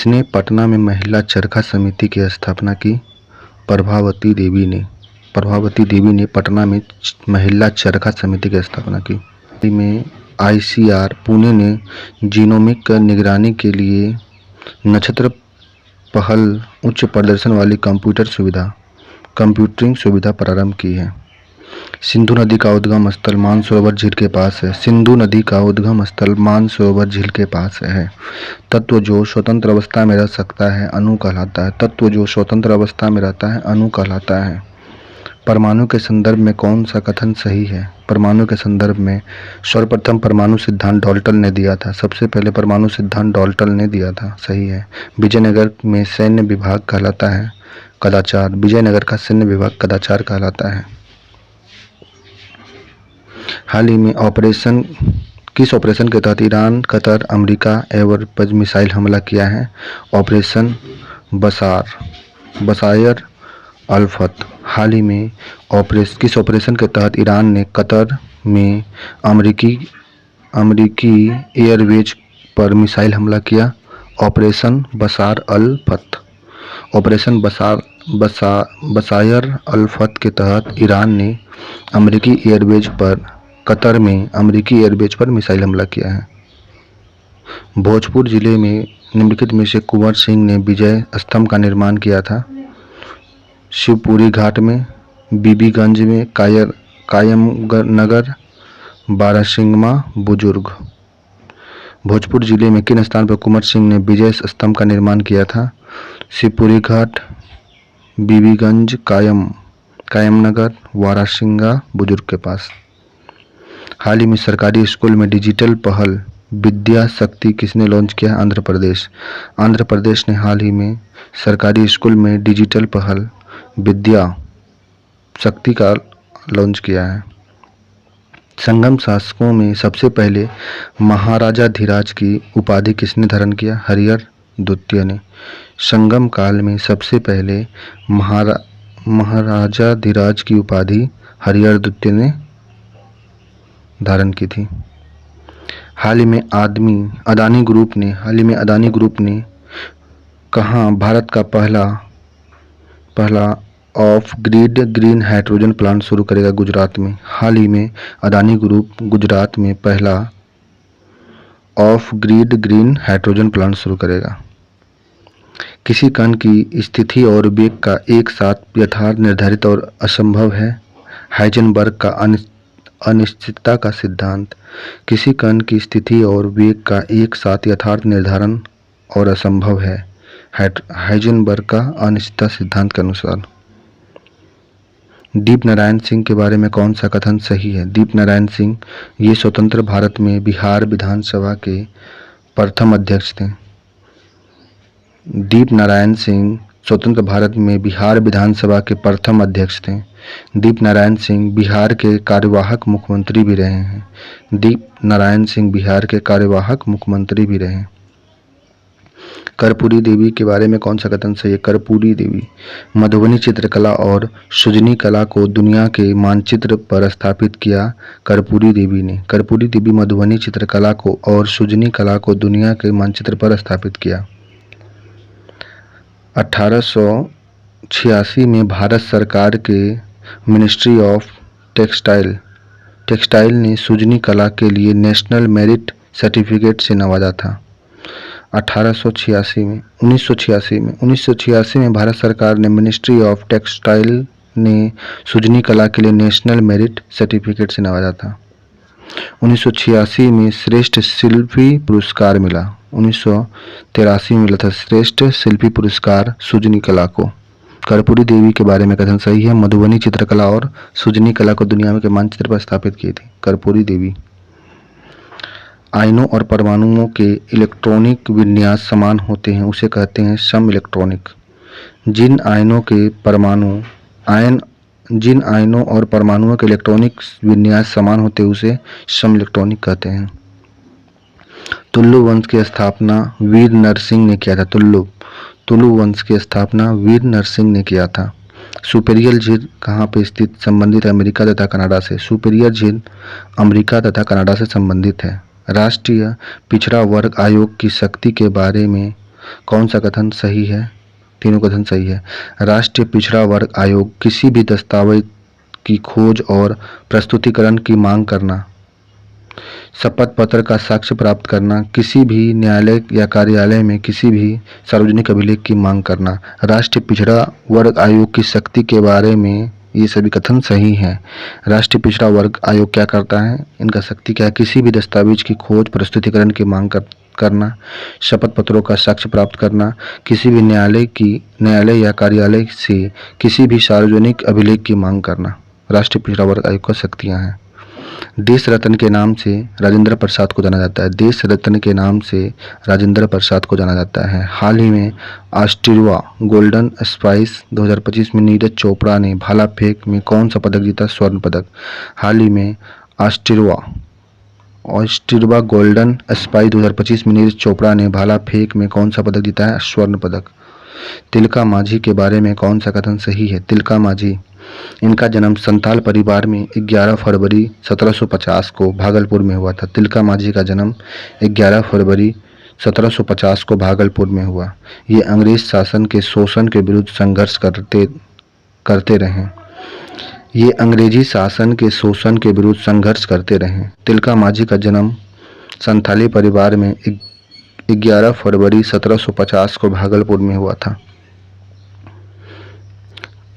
इसने पटना में महिला चरखा समिति की स्थापना की। प्रभावती देवी ने पटना में महिला चरखा समिति की स्थापना की। में आईसीआर पुणे ने जीनोमिक निगरानी के लिए नक्षत्र पहल उच्च प्रदर्शन वाली कंप्यूटिंग सुविधा प्रारंभ की है। सिंधु नदी का उद्गम स्थल मानसरोवर झील के पास है। सिंधु नदी का उद्गम स्थल मानसरोवर झील के पास है। तत्व जो स्वतंत्र अवस्था में रह सकता है अणु कहलाता है। तत्व जो स्वतंत्र अवस्था में रहता है अणु कहलाता है। परमाणु के संदर्भ में कौन सा कथन सही है? परमाणु के संदर्भ में सर्वप्रथम परमाणु सिद्धांत डाल्टन ने दिया था। सबसे पहले परमाणु सिद्धांत डाल्टन ने दिया था, सही है। विजयनगर में सैन्य विभाग कहलाता है कदाचार। विजयनगर का सैन्य विभाग कदाचार कहलाता है। हाल ही में किस ऑपरेशन के तहत ईरान, कतर, अमेरिका एवर पर मिसाइल हमला किया है? ऑपरेशन बसायर अल्फत। हाल ही में किस ऑपरेशन के तहत ईरान ने कतर में अमेरिकी एयरवेज पर मिसाइल हमला किया? ऑपरेशन बसार अल-फत। ऑपरेशन बसायर अल-फत के तहत ईरान ने कतर में अमेरिकी एयरवेज पर मिसाइल हमला किया है। भोजपुर जिले में निम्नलिखित में से कुंवर सिंह ने विजय स्तंभ का निर्माण किया था? शिवपुरी घाट में, बीबीगंज में, कायमनगर, बारासिंगमा बुजुर्ग। भोजपुर जिले में किन स्थान पर कुंवर सिंह ने विजय स्तंभ का निर्माण किया था? शिवपुरी घाट, बीबीगंज, कायमनगर, वारासिंगा बुजुर्ग के पास। हाल ही में सरकारी स्कूल में डिजिटल पहल विद्या शक्ति किसने लॉन्च किया? आंध्र प्रदेश। आंध्र प्रदेश ने हाल ही में सरकारी स्कूल में डिजिटल पहल विद्या शक्ति का लॉन्च किया है। संगम शासकों में सबसे पहले महाराजाधिराज की उपाधि किसने धारण किया? हरिहर द्वितीय ने। संगम काल में सबसे पहले महाराजाधिराज की उपाधि हरिहर द्वितीय ने धारण की थी। हाल ही में अदानी ग्रुप ने कहाँ भारत का पहला of grid green hydrogen plant शुरू करेगा? गुजरात में। हाल ही में अदानी ग्रुप गुजरात में पहला of grid green hydrogen plant शुरू करेगा। किसी कण की स्थिति और वेग का एक साथ यथार्थ निर्धारित और असंभव है? हाइजेनबर्ग का अनिश्चितता का सिद्धांत। किसी कण की स्थिति और वेग का एक साथ यथार्थ निर्धारण और असंभव है, हाइजेनबर्ग का अनिश्चितता सिद्धांत के अनुसार। दीपनारायण सिंह के बारे में कौन सा कथन सही है? दीपनारायण सिंह ये स्वतंत्र भारत में बिहार विधानसभा के प्रथम अध्यक्ष थे। दीपनारायण सिंह स्वतंत्र भारत में बिहार विधानसभा के प्रथम अध्यक्ष थे। दीपनारायण सिंह बिहार के कार्यवाहक मुख्यमंत्री भी रहे हैं। दीपनारायण सिंह बिहार के कार्यवाहक मुख्यमंत्री भी रहे। कर्पूरी देवी के बारे में कौन सा कथन सही है? कर्पूरी देवी मधुबनी चित्रकला और सृजनी कला को दुनिया के मानचित्र पर स्थापित किया कर्पूरी देवी ने। कर्पूरी देवी मधुबनी चित्रकला को और सृजनी कला को दुनिया के मानचित्र पर स्थापित किया। 1886 में भारत सरकार के मिनिस्ट्री ऑफ टेक्सटाइल ने सृजनी कला के लिए नेशनल मेरिट सर्टिफिकेट से नवाजा था। 1986 में भारत सरकार ने मिनिस्ट्री ऑफ टेक्सटाइल ने सृजनी कला के लिए नेशनल मेरिट सर्टिफिकेट से नवाजा था। 1986 में श्रेष्ठ शिल्पी पुरस्कार मिला। 1983 में मिला था श्रेष्ठ शिल्पी पुरस्कार सृजनी कला को। कर्पूरी देवी के बारे में कथन सही है? मधुबनी चित्रकला और सृजनी कला को दुनिया के मानचित्र पर स्थापित की थी कर्पूरी देवी। आयनों और परमाणुओं के इलेक्ट्रॉनिक विन्यास समान होते हैं उसे कहते हैं सम इलेक्ट्रॉनिक। जिन आयनों और परमाणुओं के इलेक्ट्रॉनिक विन्यास समान होते हैं उसे सम इलेक्ट्रॉनिक कहते हैं। तुलु वंश की स्थापना वीर नरसिंह ने किया था। तुलु वंश की स्थापना वीर नरसिंह ने किया था। सुपेरियर झील कहाँ पे स्थित संबंधित है? अमेरिका तथा कनाडा से। सुपेरियर झील अमेरिका तथा कनाडा से संबंधित है। राष्ट्रीय पिछड़ा वर्ग आयोग की शक्ति के बारे में कौन सा कथन सही है? तीनों कथन सही है। राष्ट्रीय पिछड़ा वर्ग आयोग किसी भी दस्तावेज की खोज और प्रस्तुतिकरण की मांग करना, शपथ पत्र का साक्ष्य प्राप्त करना, किसी भी न्यायालय या कार्यालय में किसी भी सार्वजनिक अभिलेख की मांग करना। राष्ट्रीय पिछड़ा वर्ग आयोग की शक्ति के बारे में ये सभी कथन सही हैं। राष्ट्रीय पिछड़ा वर्ग आयोग क्या करता है? इनका शक्ति क्या है? किसी भी दस्तावेज की खोज प्रस्तुतिकरण की मांग करना, शपथ पत्रों का साक्ष्य प्राप्त करना, किसी भी न्यायालय या कार्यालय से किसी भी सार्वजनिक अभिलेख की मांग करना। राष्ट्रीय पिछड़ा वर्ग आयोग की शक्तियां हैं। देश रत्न के नाम से राजेंद्र प्रसाद को जाना जाता है। देश रत्न के नाम से राजेंद्र प्रसाद को जाना जाता है। हाल ही में ऑस्ट्रेलिया गोल्डन स्पाइस 2025 में नीरज चोपड़ा ने भाला फेंक में कौन सा पदक जीता? स्वर्ण पदक। हाल ही में ऑस्ट्रेलिया गोल्डन स्पाइस 2025 में नीरज चोपड़ा ने भाला फेंक में कौन सा पदक जीता है? स्वर्ण पदक। तिलका मांझी के बारे में कौन सा कथन सही है? तिलका मांझी, इनका जन्म संताल परिवार में 11 फरवरी 1750 को भागलपुर में हुआ था। तिलका मांझी का जन्म 11 फरवरी 1750 को भागलपुर में हुआ। ये अंग्रेज शासन के शोषण के विरुद्ध संघर्ष करते रहे। ये अंग्रेजी शासन के शोषण के विरुद्ध संघर्ष करते रहे। तिलका मांझी का जन्म संथाली परिवार में 11 फरवरी 1750 को भागलपुर में हुआ था।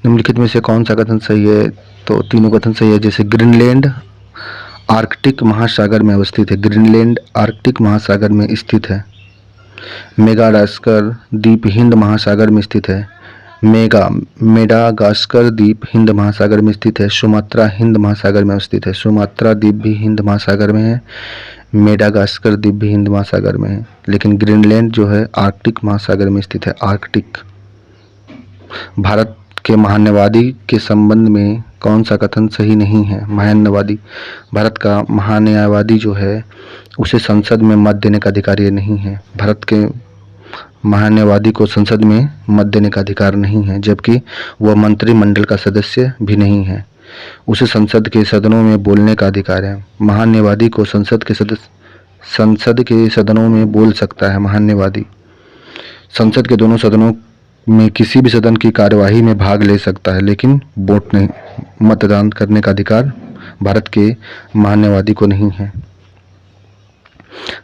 निम्नलिखित में से कौन सा कथन सही है? तो तीनों कथन सही है। जैसे ग्रीनलैंड आर्कटिक महासागर में अवस्थित है। ग्रीनलैंड आर्कटिक महासागर में स्थित है। मेडागास्कर द्वीप हिंद महासागर में स्थित है। मेडागास्कर द्वीप हिंद महासागर में स्थित है। सुमात्रा हिंद महासागर में अवस्थित है। सुमात्रा द्वीप भी हिंद महासागर में है। मेडागास्कर द्वीप भी हिंद महासागर में है। लेकिन ग्रीनलैंड जो है आर्कटिक महासागर में स्थित है। आर्कटिक। भारत के महान्यवादी के संबंध में कौन सा कथन सही नहीं है? महान्यवादी, भारत का महान्यायवादी जो है उसे संसद में मत देने का अधिकार ये नहीं है। भारत के महान्यायवादी को संसद में मत देने का अधिकार नहीं है, जबकि वह मंत्रिमंडल का सदस्य भी नहीं है। उसे संसद के सदनों में बोलने का अधिकार है। महान्यायवादी को संसद के सदनों में बोल सकता है। महान्यायवादी संसद के दोनों सदनों में किसी भी सदन की कार्यवाही में भाग ले सकता है, लेकिन वोट नहीं, मतदान करने का अधिकार भारत के महान्यायवादी को नहीं है।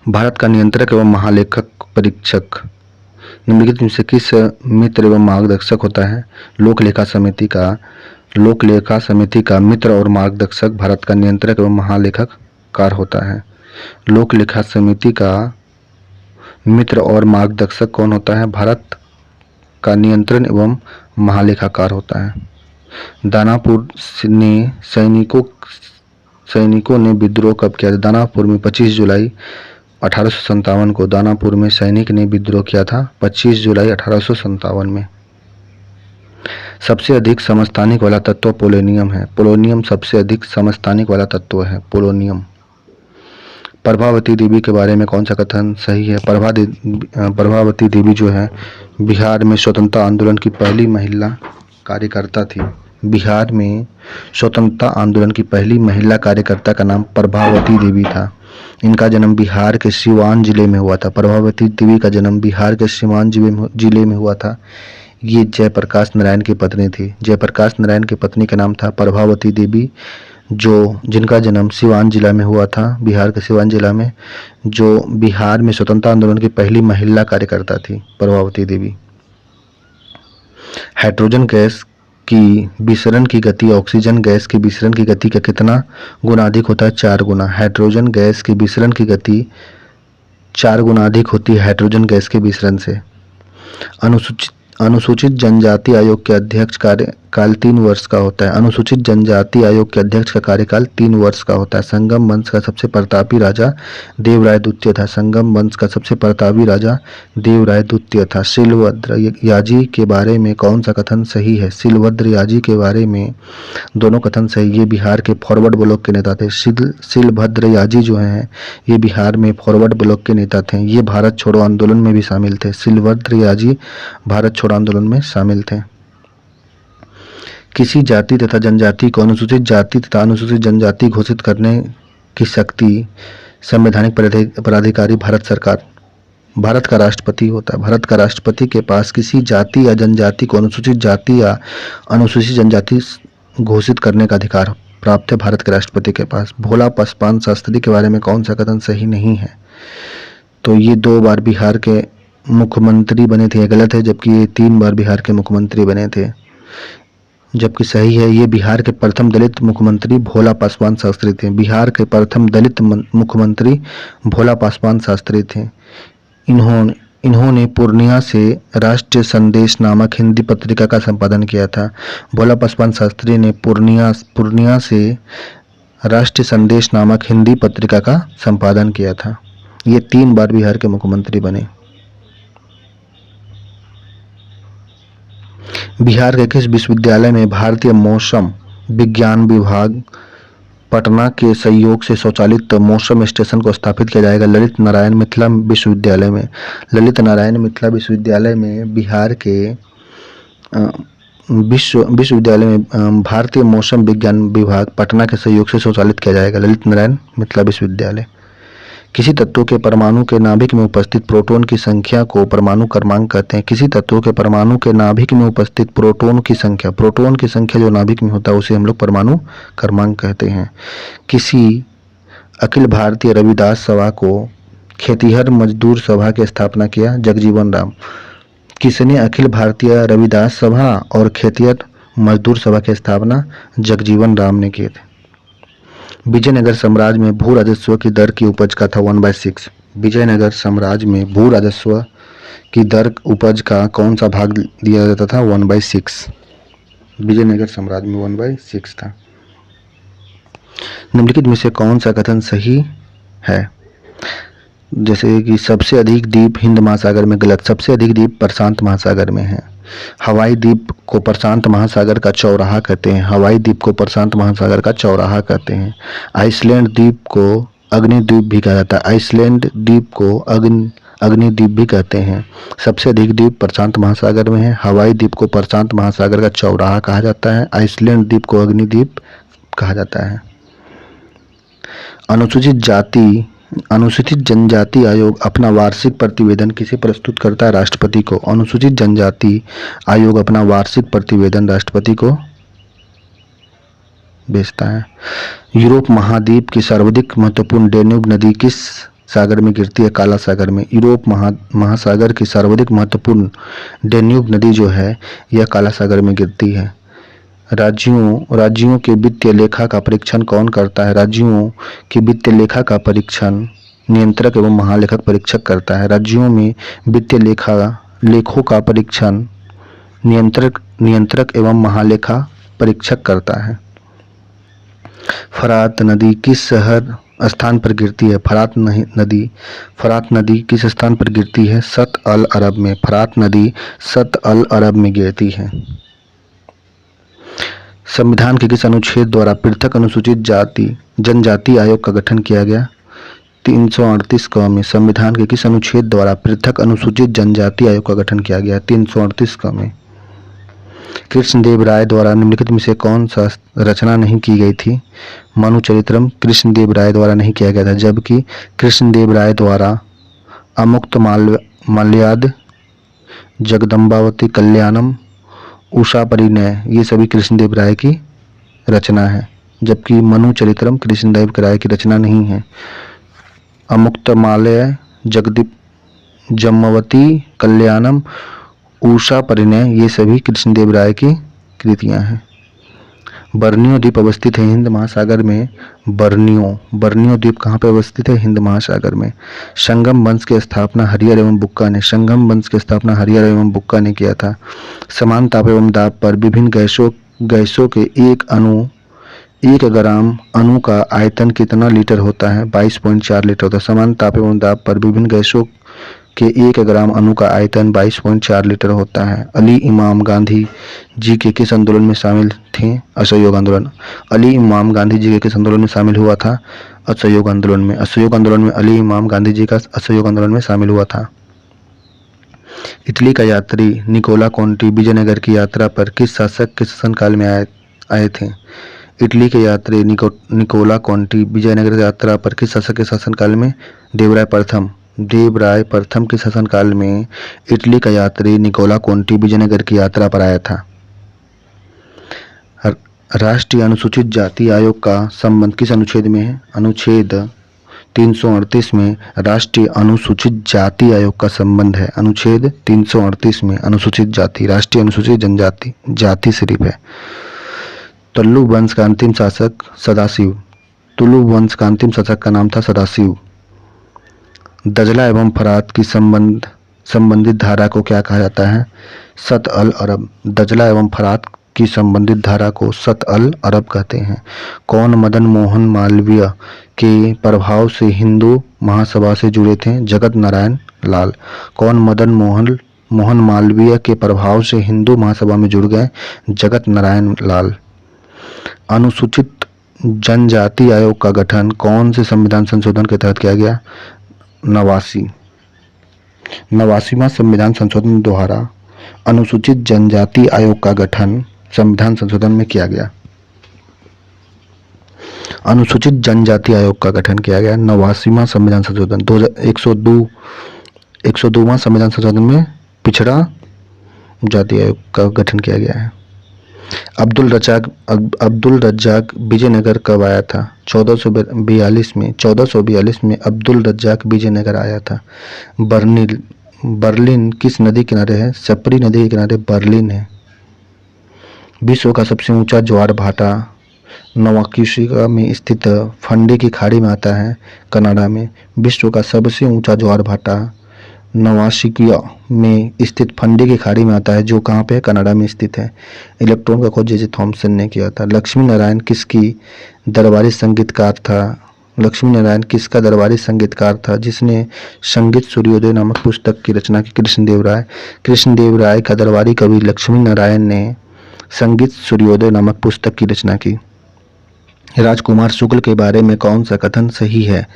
भारत का नियंत्रक एवं महालेखक परीक्षक निम्नलिखित में से किस मित्र एवं मार्गदर्शक होता है? लोक लेखा समिति का मित्र और मार्गदर्शक भारत का नियंत्रक एवं महालेखाकार होता है। लोक लेखा समिति का मित्र और मार्गदर्शक कौन होता है? भारत का नियंत्रण एवं महालेखाकार होता है। दानापुर ने सैनिकों ने विद्रोह कब किया था? दानापुर में 25 जुलाई 1857 को दानापुर में सैनिक ने विद्रोह किया था। 25 जुलाई 1857 में। सबसे अधिक समस्थानिक वाला तत्व पोलोनियम है। पोलोनियम सबसे अधिक समस्थानिक वाला तत्व है। पोलोनियम। प्रभावती देवी के बारे में कौन सा कथन सही है? प्रभावती देवी जो है बिहार में स्वतंत्रता आंदोलन की पहली महिला कार्यकर्ता थी। बिहार में स्वतंत्रता आंदोलन की पहली महिला कार्यकर्ता का नाम प्रभावती देवी था। इनका जन्म बिहार के सिवान जिले में हुआ था। प्रभावती देवी का जन्म बिहार के सिवान जिले में हुआ था। ये जयप्रकाश नारायण की पत्नी थी। जयप्रकाश नारायण की पत्नी का नाम था प्रभावती देवी, जिनका जन्म सिवान जिला में हुआ था, बिहार के सिवान जिला में, जो बिहार में स्वतंत्रता आंदोलन की पहली महिला कार्यकर्ता थी प्रभावती देवी। हाइड्रोजन गैस की विसरण की गति ऑक्सीजन गैस की विसरण की गति का कितना गुना अधिक होता है? 4 गुना। हाइड्रोजन गैस की विसरण की गति 4 गुना अधिक होती है हाइड्रोजन गैस के विसरण से। अनुसूचित जनजाति आयोग के अध्यक्ष कार्यकाल 3 वर्ष का होता है। अनुसूचित जनजाति आयोग के अध्यक्ष का कार्यकाल 3 वर्ष का होता है। संगम वंश का सबसे प्रतापी राजा देवराय द्वितीय था। संगम वंश का सबसे प्रतापी राजा देवराय द्वितीय था। शिलभद्र याजी के बारे में कौन सा कथन सही है? शिलभद्र याजी के बारे में दोनों कथन सही। ये बिहार के फॉरवर्ड ब्लॉक के नेता थे। शिलभद्र याजी जो हैं ये बिहार में फॉरवर्ड ब्लॉक के नेता थे। ये भारत छोड़ो आंदोलन में भी शामिल थे। शिलभद्र याजी भारत छोड़ो आंदोलन में शामिल थे। किसी जाति तथा जनजाति को अनुसूचित जाति तथा अनुसूचित जनजाति घोषित करने की शक्ति संवैधानिक प्राधिकारी भारत सरकार भारत का राष्ट्रपति होता है। भारत का राष्ट्रपति के पास किसी जाति या जनजाति को अनुसूचित जाति या अनुसूचित जनजाति घोषित करने का अधिकार प्राप्त है भारत के राष्ट्रपति के पास। भोला पासवान शास्त्री के बारे में कौन सा कथन सही नहीं है? तो ये 2 बार बिहार के मुख्यमंत्री बने थे, ये गलत है, जबकि ये 3 बार बिहार के मुख्यमंत्री बने थे। जबकि सही है, ये बिहार के प्रथम दलित मुख्यमंत्री भोला पासवान शास्त्री थे। बिहार के प्रथम दलित मुख्यमंत्री भोला पासवान शास्त्री थे। इन्होंने पूर्णिया से राष्ट्रीय संदेश नामक हिंदी पत्रिका का संपादन किया था। भोला पासवान शास्त्री ने पूर्णिया से राष्ट्रीय संदेश नामक हिंदी पत्रिका का संपादन किया था। ये 3 बार बिहार के मुख्यमंत्री बने। बिहार के किस विश्वविद्यालय में भारतीय मौसम विज्ञान विभाग पटना के सहयोग से स्वचालित मौसम स्टेशन को स्थापित किया जाएगा? ललित नारायण मिथिला विश्वविद्यालय में। ललित नारायण मिथिला विश्वविद्यालय में बिहार के विश्वविद्यालय में भारतीय मौसम विज्ञान विभाग पटना के सहयोग से स्वचालित किया जाएगा, ललित नारायण मिथिला विश्वविद्यालय। किसी तत्व के परमाणु के नाभिक में उपस्थित प्रोटॉन की संख्या को परमाणु क्रमांक कहते हैं। किसी तत्व के परमाणु के नाभिक में उपस्थित प्रोटॉन की संख्या जो नाभिक में होता है उसे हम लोग परमाणु क्रमांक कहते हैं। किसी अखिल भारतीय रविदास सभा को खेतिहर मजदूर सभा की स्थापना किया? जगजीवन राम। किसने अखिल भारतीय रविदास सभा और खेतिहर मजदूर सभा की स्थापना? जगजीवन राम ने किए थे। विजयनगर साम्राज्य में भू राजस्व की दर की उपज का था 1/6। विजयनगर साम्राज्य में भू राजस्व की दर उपज का कौन सा भाग दिया जाता था? 1/6। विजयनगर साम्राज्य में 1/6 था। निम्नलिखित में से कौन सा कथन सही है? जैसे कि सबसे अधिक द्वीप हिंद महासागर में, गलत। सबसे अधिक द्वीप प्रशांत महासागर में है। हवाई द्वीप को प्रशांत महासागर का चौराहा कहते हैं। हवाई द्वीप को प्रशांत महासागर का चौराहा कहते हैं। आइसलैंड द्वीप को अग्निद्वीप भी कहा जाता है। आइसलैंड द्वीप को अग्निद्वीप भी कहते हैं। सबसे अधिक द्वीप प्रशांत महासागर में है। हवाई द्वीप को प्रशांत महासागर का चौराहा कहा जाता है। आइसलैंड द्वीप को अग्निद्वीप कहा जाता है। अनुसूचित जनजाति आयोग अपना वार्षिक प्रतिवेदन किसे प्रस्तुत करता है? राष्ट्रपति को। अनुसूचित जनजाति आयोग अपना वार्षिक प्रतिवेदन राष्ट्रपति को भेजता है। यूरोप महाद्वीप की सर्वाधिक महत्वपूर्ण डेन्यूब नदी किस सागर में गिरती है? काला सागर में। यूरोप महासागर की सर्वाधिक महत्वपूर्ण डेन्यूब नदी जो है यह काला सागर में गिरती है। राज्यों के वित्तीय लेखा का परीक्षण कौन करता है? राज्यों के वित्तीय लेखा का परीक्षण नियंत्रक एवं महालेखक परीक्षक करता है। राज्यों में वित्तीय लेखों का परीक्षण नियंत्रक एवं महालेखा परीक्षक करता है। फरात नदी किस स्थान पर गिरती है? फरात नदी किस स्थान पर गिरती है? सत अल अरब में। फरात नदी सत अल अरब में गिरती है। संविधान के किस अनुच्छेद द्वारा पृथक अनुसूचित जनजाति आयोग का गठन किया गया? 338 क में। संविधान के किस अनुच्छेद द्वारा पृथक अनुसूचित जनजाति आयोग का गठन किया गया? 338 क में। कृष्णदेव राय द्वारा निम्नलिखित में से कौन सा रचना नहीं की गई थी? मनुचरित्रम कृष्णदेव राय द्वारा नहीं किया गया था, जबकि कृष्णदेव राय द्वारा अमुक्त माल्याद, जगदम्बावती कल्याणम, उषा परिणय ये सभी कृष्णदेव राय की रचना है, जबकि मनुचरित्रम कृष्णदेव राय की रचना नहीं है। अमुक्तमाल्य, जम्मवती कल्याणम, उषा परिणय ये सभी कृष्णदेव राय की कृतियां हैं। बर्नियो द्वीप अवस्थित है हिंद महासागर में। बर्नियो द्वीप कहाँ पे अवस्थित है? हिंद महासागर में। संगम वंश की स्थापना हरिहर एवं बुक्का ने किया था। समान ताप एवं दाब पर विभिन्न गैसों के एक ग्राम अणु का आयतन कितना लीटर होता है? 22.4 लीटर होता है। समान ताप एवं दाब पर विभिन्न गैसों के 1 ग्राम अणु का आयतन 22.4 लीटर होता है। अली इमाम गांधी जी के किस आंदोलन में शामिल थे? असहयोग आंदोलन। अली इमाम गांधी जी के किस आंदोलन में शामिल हुआ था? असहयोग आंदोलन में। असहयोग आंदोलन में अली इमाम गांधी जी का असहयोग आंदोलन में शामिल हुआ था। इटली का यात्री निकोला कोंटी विजयनगर की यात्रा पर किस शासक के शासनकाल में आए थे? इटली के यात्री निकोला कोंटी विजयनगर की यात्रा पर किस शासक के शासनकाल में? देवराय प्रथम देवराय प्रथम के शासनकाल में इटली का यात्री निकोला कोंटी विजयनगर की यात्रा पर आया था? राष्ट्रीय अनुसूचित जाति आयोग का संबंध किस अनुच्छेद में है? अनुच्छेद 338 में राष्ट्रीय अनुसूचित जाति आयोग का संबंध है। अनुच्छेद 338 में अनुसूचित जाति, राष्ट्रीय अनुसूचित जनजाति जाति सिर्फ है। तुलु वंश का अंतिम शासक सदाशिव। तुलु वंश का अंतिम शासक का नाम था सदाशिव। दजला एवं फरात की संबंधित धारा को क्या कहा जाता है? सत अल अरब। दजला एवं फरात की संबंधित धारा को सत अल अरब कहते हैं। कौन मदन मोहन मालवीय के प्रभाव से हिंदू महासभा से जुड़े थे? जगत नारायण लाल। कौन मदन मोहन मालवीय के प्रभाव से हिंदू महासभा में जुड़ गए? जगत नारायण लाल। अनुसूचित जनजाति आयोग का गठन कौन से संविधान संशोधन के तहत किया गया? 89वां संविधान संशोधन द्वारा अनुसूचित जनजाति आयोग का गठन संविधान संशोधन में किया गया। अनुसूचित जनजाति आयोग का गठन किया गया 89वां संविधान संशोधन। 102वां संविधान संशोधन में पिछड़ा जाति आयोग का गठन किया गया है। अब्दुल रज्जाक विजयनगर कब आया था? 1442 में। 1442 में अब्दुल रज्जाक विजयनगर आया था। बर्लिन किस नदी किनारे है? सप्री नदी के किनारे बर्लिन है। विश्व का सबसे ऊंचा ज्वार भाटा नवाकिशिका में स्थित फंडी की खाड़ी में आता है, कनाडा में। विश्व का सबसे ऊंचा ज्वार भाटा नवाकिशिका में स्थित फंडी की खाड़ी में आता है, जो कहाँ पे? कनाडा में स्थित है। इलेक्ट्रॉन का खोज जे थॉमसन ने किया था। लक्ष्मी नारायण किसकी दरबारी संगीतकार था? लक्ष्मी नारायण किसका दरबारी संगीतकार था जिसने संगीत सूर्योदय नामक पुस्तक की रचना की? कृष्णदेव राय का दरबारी कवि लक्ष्मी नारायण ने संगीत सूर्योदय नामक पुस्तक की रचना की। राजकुमार शुक्ल के बारे में कौन सा कथन सही है?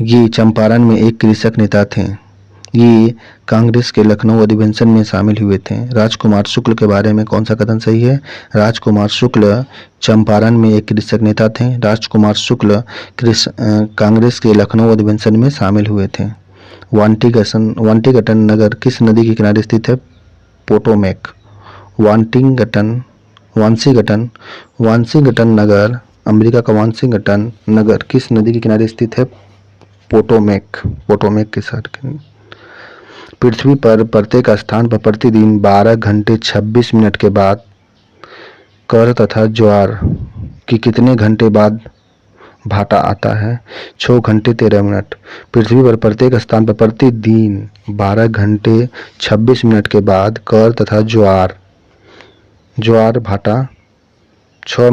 ये चंपारण में एक कृषक नेता थे। ये कांग्रेस के लखनऊ अधिवेशन में शामिल हुए थे। राजकुमार शुक्ल के बारे में कौन सा कथन सही है? राजकुमार शुक्ल चंपारण में एक कृषक नेता थे। राजकुमार शुक्ल कांग्रेस के लखनऊ अधिवेशन में शामिल हुए थे। वांटिंगटन नगर किस नदी के किनारे स्थित है? पोटोमेक। वांशिंगटन नगर, अमेरिका का वांशिंगटन नगर किस नदी के किनारे स्थित है? पोटोमेक के साथ। पृथ्वी पर प्रत्येक स्थान पर प्रतिदिन 12 घंटे 26 मिनट के बाद कर तथा ज्वार की कितने घंटे बाद भाटा आता है? 6 घंटे 13 मिनट। पृथ्वी पर प्रत्येक स्थान पर प्रतिदिन 12 घंटे 26 मिनट के बाद कर तथा ज्वार भाटा 6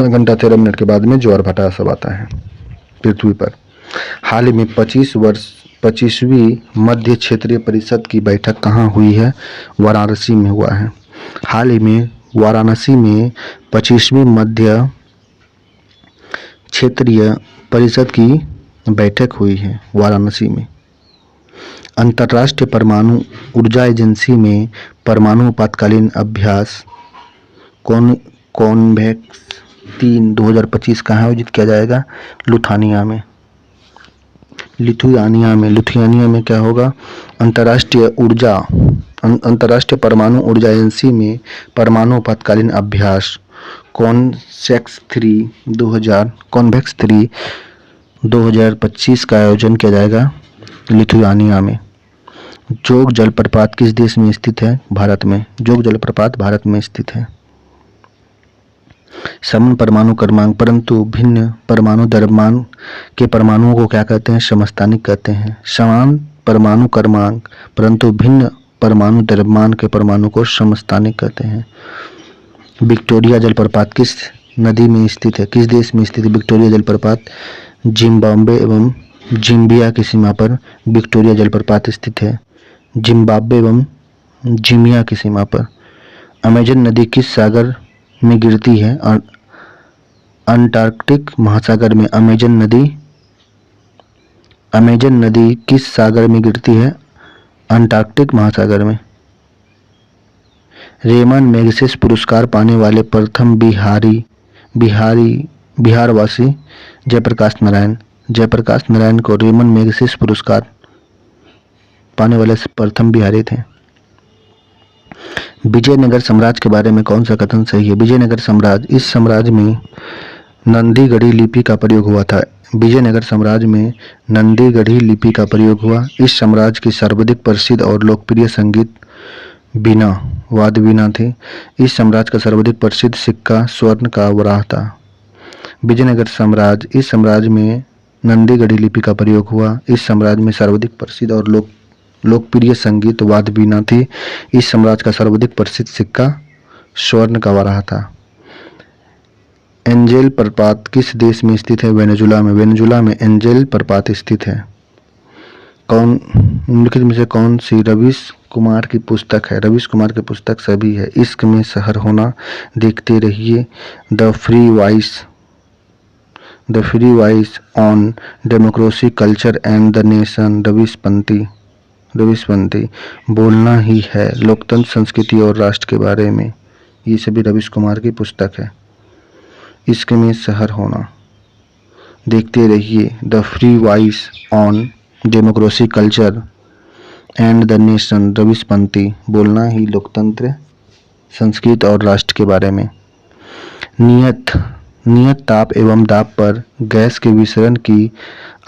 घंटा 13 मिनट के बाद में ज्वार भाटा सब आता है पृथ्वी पर। हाल ही में 25वीं मध्य क्षेत्रीय परिषद की बैठक कहाँ हुई है? वाराणसी में हुआ है। हाल ही में वाराणसी में 25वीं मध्य क्षेत्रीय परिषद की बैठक हुई है वाराणसी में। अंतर्राष्ट्रीय परमाणु ऊर्जा एजेंसी में परमाणु आपातकालीन अभ्यास कॉन्वेक्स 3 2025 कहाँ आयोजित किया जाएगा? लिथुआनिया में क्या होगा? अंतर्राष्ट्रीय परमाणु ऊर्जा एजेंसी में परमाणु आपातकालीन अभ्यास कॉन्वेक्स 3 2025 का आयोजन किया जाएगा लिथुआनिया में। जोग जलप्रपात किस देश में स्थित है? भारत में। जोग जलप्रपात भारत में स्थित है। समान परमाणु क्रमांक परंतु भिन्न परमाणु द्रव्यमान के परमाणुओं को क्या कहते हैं? समस्थानिक कहते हैं। समान परमाणु क्रमांक परंतु भिन्न परमाणु द्रव्यमान के परमाणु को समस्थानिक कहते हैं। विक्टोरिया जलप्रपात किस नदी में स्थित है? किस देश में स्थित है विक्टोरिया जलप्रपात? जिम्बाब्वे एवं जिम्बिया की सीमा पर विक्टोरिया जलप्रपात स्थित है। जिम्बाब्वे एवं जिम्बिया की सीमा पर। अमेजन नदी किस सागर में गिरती है? अंटार्कटिक महासागर में। अमेजन नदी किस सागर में गिरती है? अंटार्कटिक महासागर में। रेमन मैगसेसे पुरस्कार पाने वाले प्रथम बिहारवासी जयप्रकाश नारायण। जयप्रकाश नारायण को रेमन मैगसेसे पुरस्कार पाने वाले प्रथम बिहारी थे। विजयनगर साम्राज्य के बारे में कौन सा कथन सही है? विजयनगर साम्राज्य, इस साम्राज्य में नंदीगढ़ी लिपि का प्रयोग हुआ था। विजयनगर साम्राज्य में नंदीगढ़ी लिपि का प्रयोग हुआ। इस साम्राज्य की सर्वाधिक प्रसिद्ध और लोकप्रिय संगीत वीणा, वाद्य वीणा थी। इस साम्राज्य का सर्वाधिक प्रसिद्ध सिक्का स्वर्ण का वराह था। विजयनगर साम्राज्य, इस साम्राज्य में नंदीगढ़ी लिपि का प्रयोग हुआ। इस साम्राज्य में सर्वाधिक प्रसिद्ध और लोकप्रिय संगीत वाद्य वीणा थी। इस साम्राज्य का सर्वाधिक प्रसिद्ध सिक्का स्वर्ण का वराह था। एंजेल प्रपात किस देश में स्थित है? वेनेजुला में। वेनेजुला में एंजेल प्रपात स्थित है। कौन निम्नलिखित में से कौन सी रवीश कुमार की पुस्तक है? रवीश कुमार की पुस्तक सभी है। इश्क में शहर होना, देखते रहिए, the free voice on democracy culture and the nation, Ravish पंती, बोलना ही है, लोकतंत्र संस्कृति और राष्ट्र के बारे में, ये सभी रवीश कुमार की पुस्तक है। इश्क में शहर होना, देखते रहिए, the free voice on democracy culture and the nation, Ravish पंती, बोलना ही, लोकतंत्र संस्कृति और राष्ट्र के बारे में। नियत ताप एवं दाब पर गैस के विसरण की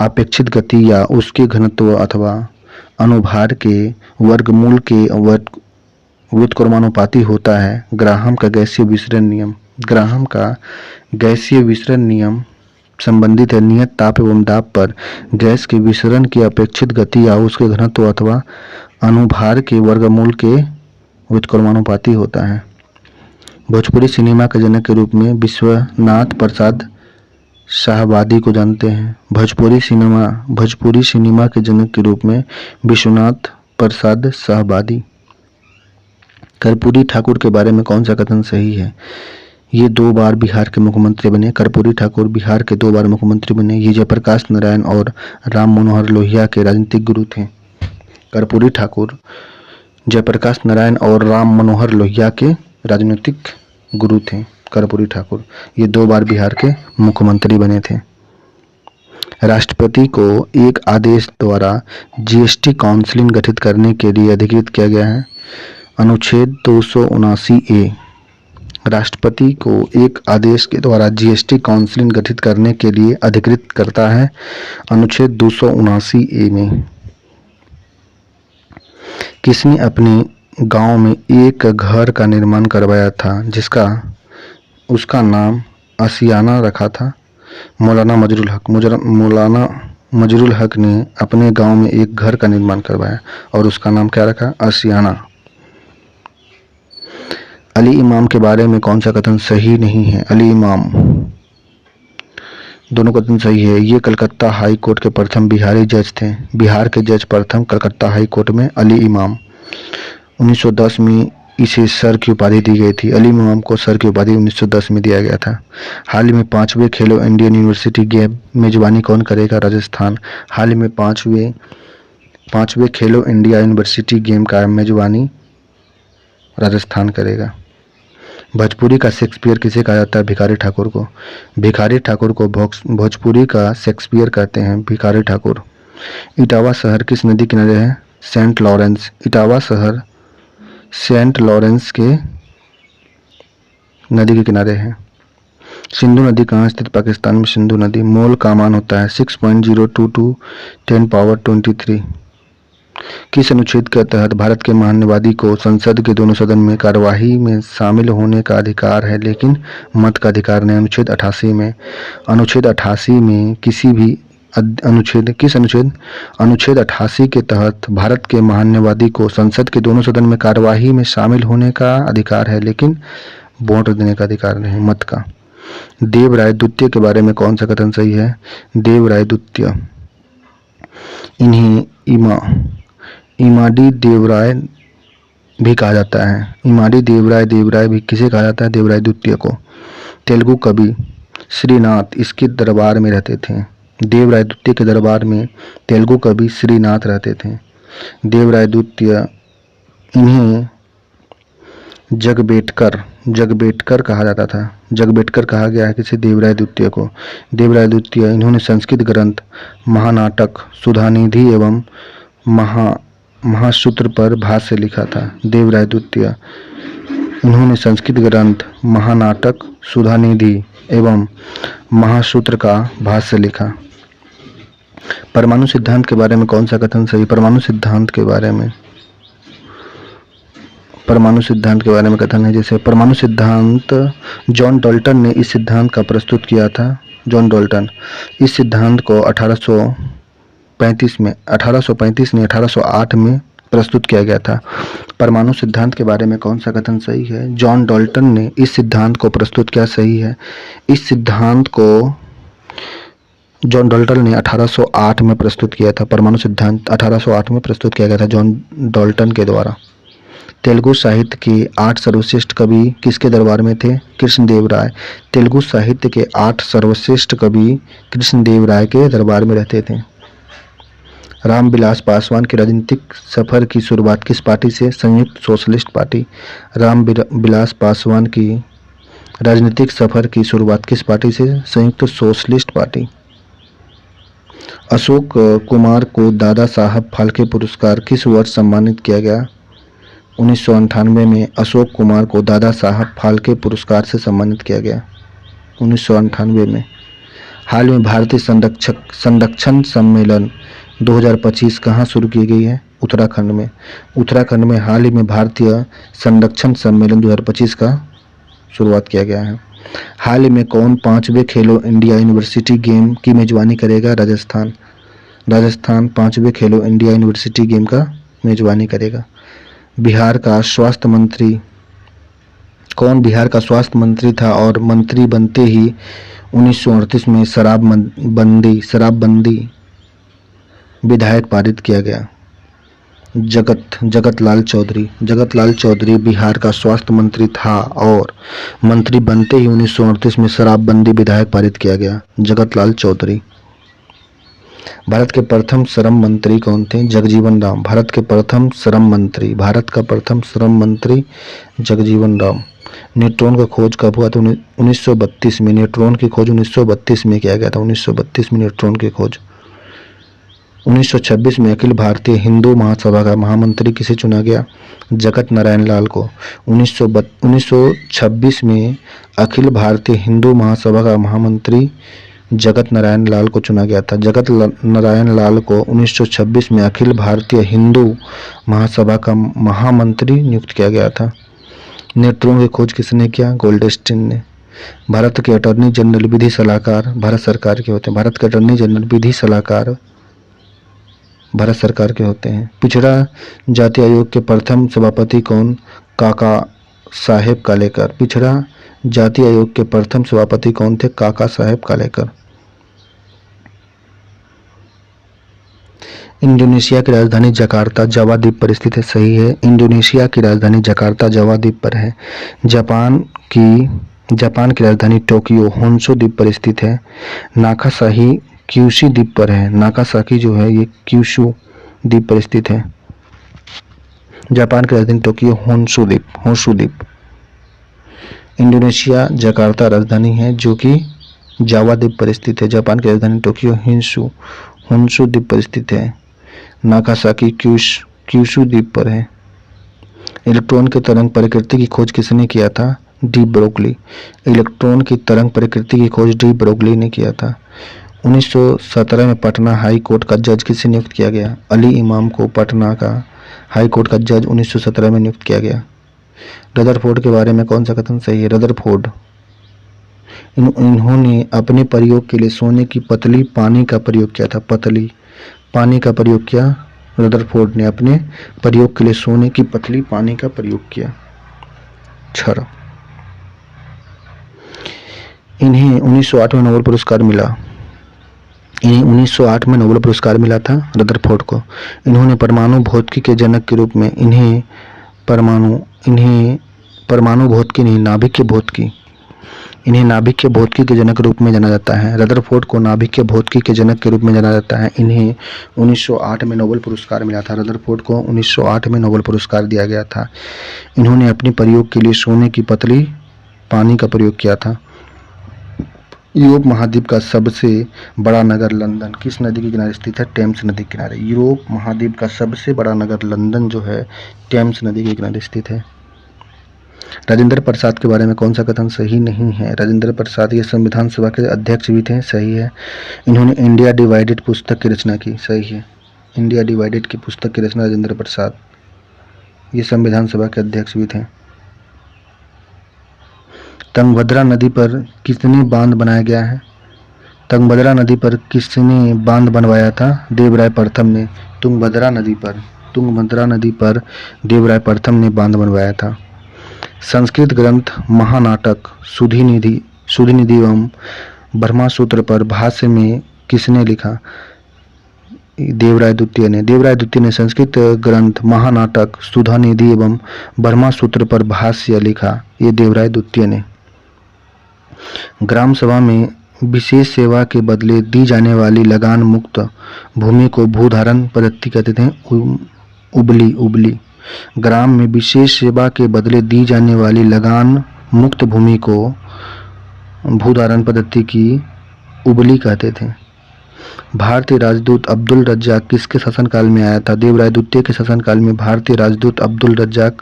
अपेक्षित गति या उसके घनत्व अथवा अनुभार के वर्गमूल के व्युत्क्रमानुपाती होता है। ग्राहम का गैसीय विसरण नियम संबंधित है। नियत ताप एवं दाब पर गैस के विसरण की अपेक्षित गति या उसके घनत्व अथवा अनुभार के वर्गमूल के व्युत्क्रमानुपाती होता है। भोजपुरी सिनेमा के जनक के रूप में विश्वनाथ प्रसाद शाहवादी को जानते हैं। भोजपुरी सिनेमा के जनक के रूप में विश्वनाथ प्रसाद शाहवादी। कर्पूरी ठाकुर के बारे में कौन सा कथन सही है? ये 2 बार बिहार के मुख्यमंत्री बने। कर्पूरी ठाकुर बिहार के 2 बार मुख्यमंत्री बने। ये जयप्रकाश नारायण और राम मनोहर लोहिया के राजनीतिक गुरु थे। कर्पूरी ठाकुर जयप्रकाश नारायण और राम मनोहर लोहिया के राजनीतिक गुरु थे। कर्पूरी ठाकुर ये 2 बार बिहार के मुख्यमंत्री बने थे। राष्ट्रपति को एक आदेश द्वारा जीएसटी काउंसिल गठित करने के लिए अधिकृत किया गया है। अनुच्छेद 279A। राष्ट्रपति को एक आदेश के द्वारा जीएसटी काउंसिल गठित करने के लिए अधिकृत करता है। अनुच्छेद 279A में। किसने अपने गांव में एक घर का निर्माण करवाया था जिसका उसका नाम आशियाना रखा था? मौलाना मजरुल हक ने अपने गांव में एक घर का निर्माण करवाया और उसका नाम क्या रखा? आशियाना। अली इमाम के बारे में कौन सा कथन सही नहीं है? अली इमाम, दोनों कथन सही है। ये कलकत्ता हाई कोर्ट के प्रथम बिहारी जज थे। बिहार के जज प्रथम कलकत्ता हाई कोर्ट में अली इमाम। 1910 में इसे सर की उपाधि दी गई थी। अली इमाम को सर की उपाधि 1910 में दिया गया था। हाल ही में 5वें खेलो इंडिया यूनिवर्सिटी गेम मेजबानी कौन करेगा? राजस्थान। हाल ही में 5वें खेलो इंडिया यूनिवर्सिटी गेम का मेजबानी राजस्थान करेगा। भोजपुरी का शेक्सपियर किसे कहा जाता है? भिखारी ठाकुर को। भिखारी ठाकुर को भोजपुरी का शेक्सपियर कहते हैं। भिखारी ठाकुर। इटावा शहर किस नदी किनारे है? Saint Lawrence. इटावा शहर सेंट लॉरेंस के नदी के किनारे है। सिंधु नदी कहाँ स्थित? पाकिस्तान में सिंधु नदी। मोल का मान होता है 6.022 10⁻23। किस अनुच्छेद के तहत भारत के महान्यवादी को संसद के दोनों सदन में कार्यवाही में शामिल होने का अधिकार है लेकिन मत का अधिकार नहीं? अनुच्छेद 88 में। अनुच्छेद 88 में किसी भी अनुच्छेद 88 के तहत भारत के महान्यवादी को संसद के दोनों सदन में कार्यवाही में शामिल होने का अधिकार है लेकिन वोट देने का अधिकार नहीं, मत का। देवराय द्वितीय के बारे में कौन सा कथन सही है? देवराय द्वितीय, इन्हें इमाडी देवराय भी कहा जाता है। इमाडी देवराय भी किसे कहा जाता है? देवराय द्वितीय को। तेलुगु कवि श्रीनाथ इसके दरबार में रहते थे। देवराय द्वितीय के दरबार में तेलुगु कवि श्रीनाथ रहते थे। देवराय द्वितीय, इन्हें जगबेटकर जगबेटकर कहा जाता था। जगबेटकर कहा गया है किसे? देवराय द्वितीय को। देवराय द्वितीय इन्होंने संस्कृत ग्रंथ महानाटक सुधानिधि एवं महासूत्र पर भाष्य लिखा था। देवराय द्वितीय इन्होंने संस्कृत ग्रंथ महानाटक सुधानिधि एवं महासूत्र का भाष्य लिखा। परमाणु सिद्धांत के बारे में कौन सा कथन सही? परमाणु सिद्धांत के बारे में कथन है जैसे परमाणु सिद्धांत जॉन डाल्टन ने इस सिद्धांत का प्रस्तुत किया था। जॉन डाल्टन इस सिद्धांत को 1835 में 1808 में प्रस्तुत किया गया था। परमाणु सिद्धांत के बारे में कौन सा कथन सही है? जॉन डाल्टन ने इस सिद्धांत को प्रस्तुत किया। सही है। इस सिद्धांत को जॉन डाल्टन ने 1808 में प्रस्तुत किया था। परमाणु सिद्धांत 1808 में प्रस्तुत किया गया था जॉन डाल्टन के द्वारा। तेलुगु साहित्य के 8 सर्वश्रेष्ठ कवि किसके दरबार में थे? कृष्णदेवराय। तेलुगु साहित्य के 8 सर्वश्रेष्ठ कवि कृष्णदेवराय के दरबार में रहते थे। रामविलास पासवान के राजनीतिक सफर की शुरुआत किस पार्टी से? संयुक्त सोशलिस्ट पार्टी। रामविलास पासवान की राजनीतिक सफर की शुरुआत किस पार्टी से? संयुक्त सोशलिस्ट पार्टी। अशोक कुमार को दादा साहब फाल्के पुरस्कार किस वर्ष सम्मानित किया गया? 1998 में अशोक कुमार को दादा साहब फाल्के पुरस्कार से सम्मानित किया गया। 1998 में। हाल में भारतीय संरक्षण सम्मेलन 2025 कहाँ शुरू की गई है? उत्तराखंड में। उत्तराखंड में हाल ही में भारतीय संरक्षण सम्मेलन 2025 का शुरुआत किया गया है। हाल ही में कौन 5वें खेलो इंडिया यूनिवर्सिटी गेम की मेजबानी करेगा? राजस्थान। राजस्थान 5वें खेलो इंडिया यूनिवर्सिटी गेम का मेजबानी करेगा। बिहार का स्वास्थ्य मंत्री कौन? बिहार का स्वास्थ्य मंत्री था और मंत्री बनते ही 1938 में शराबबंदी विधेयक पारित किया गया। जगत लाल चौधरी बिहार का स्वास्थ्य मंत्री था और मंत्री बनते ही 1938 में शराबबंदी विधेयक पारित किया गया। जगत लाल चौधरी। भारत के प्रथम श्रम मंत्री कौन थे? जगजीवन राम। भारत का प्रथम श्रम मंत्री जगजीवन राम। न्यूट्रॉन का खोज कब हुआ था? 1932 में। न्यूट्रॉन की खोज 1932 में किया गया था। 1932 में न्यूट्रॉन की खोज। 1926 में अखिल भारतीय हिंदू महासभा का महामंत्री किसे चुना गया? जगत नारायण लाल को। 1926 में अखिल भारतीय हिंदू महासभा का महामंत्री जगत नारायण लाल को चुना गया था। जगत नारायण लाल को 1926 में अखिल भारतीय हिंदू महासभा का महामंत्री नियुक्त किया गया था। न्यूट्रॉन की खोज किसने किया? गोल्डस्टीन ने। भारत के अटॉर्नी जनरल विधि सलाहकार भारत सरकार के होते हैं। भारत के अटॉर्नी जनरल विधि सलाहकार भारत सरकार के होते हैं। पिछड़ा जाति आयोग के प्रथम सभापति कौन? काका साहेब कालेकर। पिछड़ा जाति आयोग के प्रथम सभापति कौन थे? काका साहेब कालेकर। इंडोनेशिया की राजधानी जकार्ता जावा द्वीप पर स्थित है। सही है। इंडोनेशिया की राजधानी जकार्ता जावा द्वीप पर है। जापान की राजधानी टोक्यो होन्शु द्वीप पर स्थित है। नागासाकी क्यूशू द्वीप पर है। नागासाकी जो है ये क्यूशू द्वीप पर स्थित है। जापान की राजधानी टोक्यो होन्शु द्वीप। इंडोनेशिया जकार्ता राजधानी है जो कि जावा द्वीप पर स्थित है। जापान की राजधानी टोक्यो होन्शु द्वीप पर स्थित है। नागासाकी क्यूशू द्वीप पर है। इलेक्ट्रॉन के तरंग प्रकृति की खोज किसने किया था? De Broglie. इलेक्ट्रॉन की तरंग प्रकृति की खोज डी ब्रोगली ने किया था। 1917 में पटना हाई कोर्ट का जज किसे नियुक्त किया गया? अली इमाम को पटना का हाई कोर्ट का जज 1917 में नियुक्त किया गया। रदरफोर्ड के बारे में कौन सा कथन सही है? रदरफोर्ड इन्होंने अपने प्रयोग के लिए सोने की पतली पानी का प्रयोग किया था। पतली पानी का प्रयोग किया। रदरफोर्ड ने अपने प्रयोग के लिए सोने की पतली पानी का प्रयोग किया। छर इन्हें 1908 में नोबेल पुरस्कार मिला। इन्हें 1908 में नोबेल पुरस्कार मिला था रदरफोर्ड को। इन्होंने परमाणु भौतिकी के जनक के रूप में परमाणु भौतिकी नहीं नाभिक की भौतिकी इन्हें नाभिकीय भौतिकी के जनक के रूप में जाना जाता है। रदरफोर्ड को नाभिकीय भौतिकी के जनक के रूप में जाना जाता है। इन्हें 1908 में नोबेल पुरस्कार मिला था। रदरफोर्ड को 1908 में नोबेल पुरस्कार दिया गया था। इन्होंने अपने प्रयोग के लिए सोने की पतली पानी का प्रयोग किया था। यूरोप महाद्वीप का सबसे बड़ा नगर लंदन किस नदी के किनारे स्थित है? टेम्स नदी के किनारे। यूरोप महाद्वीप का सबसे बड़ा नगर लंदन जो है टेम्स नदी के किनारे स्थित है। राजेंद्र प्रसाद के बारे में कौन सा कथन सही नहीं है? राजेंद्र प्रसाद ये संविधान सभा के अध्यक्ष भी थे, सही है। इन्होंने इंडिया डिवाइडेड पुस्तक की रचना की, सही है। इंडिया डिवाइडेड की पुस्तक की रचना राजेंद्र प्रसाद, ये संविधान सभा के अध्यक्ष भी थे। तुंगभद्रा नदी पर कितने बांध बनाया गया है? तुंगभद्रा नदी पर किसने बांध बनवाया था? देवराय प्रथम ने। तुंगभद्रा नदी पर देवराय प्रथम ने बांध बनवाया था। संस्कृत ग्रंथ महानाटक सुधीनिधि एवं ब्रह्मसूत्र पर भाष्य में किसने लिखा? देवराय द्वितीय ने। देवराय द्वितीय ने संस्कृत ग्रंथ महानाटक सुधानिधि एवं ब्रह्मसूत्र पर भाष्य लिखा, ये देवराय द्वितीय ने। ग्राम सभा में विशेष सेवा के बदले दी जाने वाली लगान मुक्त भूमि को भूधारण पद्धति कहते थे। उबली। ग्राम में विशेष सेवा के बदले दी जाने वाली लगान मुक्त भूमि को भूधारण पद्धति की उबली कहते थे। भारतीय राजदूत अब्दुल रज्जाक किसके शासनकाल में आया था? देवराय द्वितीय के शासनकाल में भारतीय राजदूत अब्दुल रज्जाक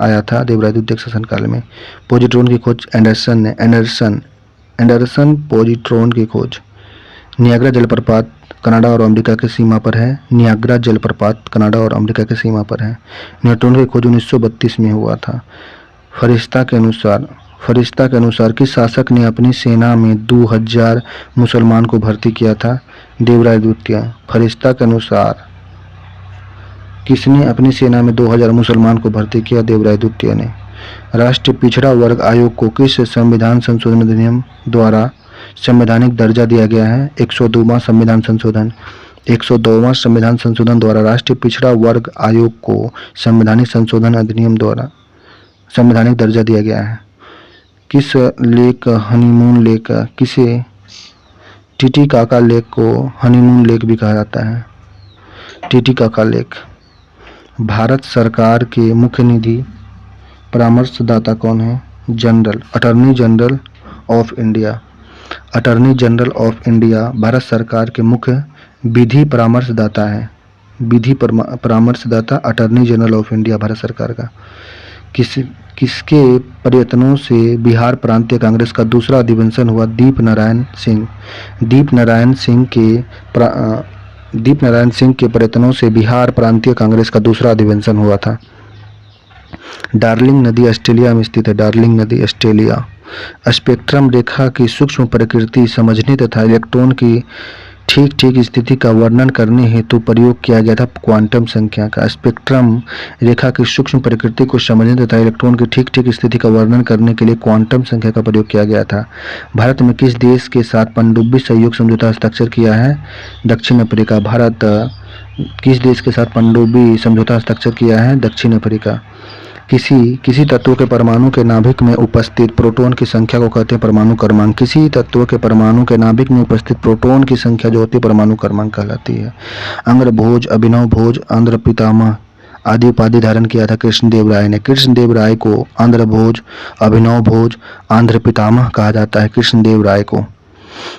आया था, देवराय द्वितीय के शासनकाल में। पॉजिट्रॉन की खोज एंडरसन ने। एंडरसन पॉजिट्रॉन की खोज। नियाग्रा जलप्रपात कनाडा और अमेरिका की सीमा पर है। नियाग्रा जलप्रपात कनाडा और अमेरिका की सीमा पर है। न्यूट्रॉन की खोज 1932 में हुआ था। फरिश्ता के अनुसार किस शासक ने अपनी सेना में 2000 मुसलमान को भर्ती किया था? देवराय द्वितीय। फरिश्ता के अनुसार किसने अपनी सेना में 2000 मुसलमान को भर्ती किया? देवराय द्वितीय ने। राष्ट्रीय पिछड़ा वर्ग आयोग को किस संविधान संशोधन अधिनियम द्वारा संवैधानिक दर्जा दिया गया है? 102वां संविधान संशोधन। 102वां संविधान संशोधन द्वारा राष्ट्रीय पिछड़ा वर्ग आयोग को संवैधानिक संशोधन अधिनियम द्वारा संवैधानिक दर्जा दिया गया है। किस लेक हनीमून लेक किसे टीटीकाका लेक को हनीमून लेक भी कहा जाता है? Titicaca lake. भारत सरकार के मुख्य निधि परामर्शदाता कौन है? Attorney general of India. Attorney general of India Bharat सरकार के मुख्य विधि परामर्शदाता है। विधि परामर्शदाता attorney general of India Bharat सरकार का। किसके प्रयत्नों से बिहार प्रांतीय कांग्रेस का दूसरा अधिवेशन हुआ? दीप नारायण सिंह के प्रयत्नों से बिहार प्रांतीय कांग्रेस का दूसरा अधिवेशन हुआ था। डार्लिंग नदी ऑस्ट्रेलिया में स्थित है। डार्लिंग नदी ऑस्ट्रेलिया। स्पेक्ट्रम रेखा की सूक्ष्म प्रकृति समझने तथा इलेक्ट्रॉन की ठीक स्थिति का वर्णन करने हेतु प्रयोग किया गया था क्वांटम संख्या का। स्पेक्ट्रम रेखा की सूक्ष्म प्रकृति को समझने तथा इलेक्ट्रॉन की ठीक स्थिति का वर्णन करने के लिए क्वांटम संख्या का प्रयोग किया गया था। भारत में किस देश के साथ पनडुब्बी सहयोग समझौता हस्ताक्षर किया है? दक्षिण अफ्रीका। भारत किस देश के साथ पनडुब्बी समझौता हस्ताक्षर किया है? दक्षिण अफ्रीका। किसी तत्व के परमाणु के नाभिक में उपस्थित प्रोटॉन की संख्या को कहते हैं परमाणु क्रमांक। किसी तत्व के परमाणु के नाभिक में उपस्थित प्रोटॉन की संख्या जो होती है परमाणु क्रमांक कहलाती है। अंग्रभोज, अभिनव भोज, आंध्र पितामह आदि उपाधि धारण किया था कृष्णदेव राय ने। कृष्णदेव राय को आंध्र भोज, अभिनव भोज, आंध्र पितामह कहा जाता है कृष्णदेव राय को।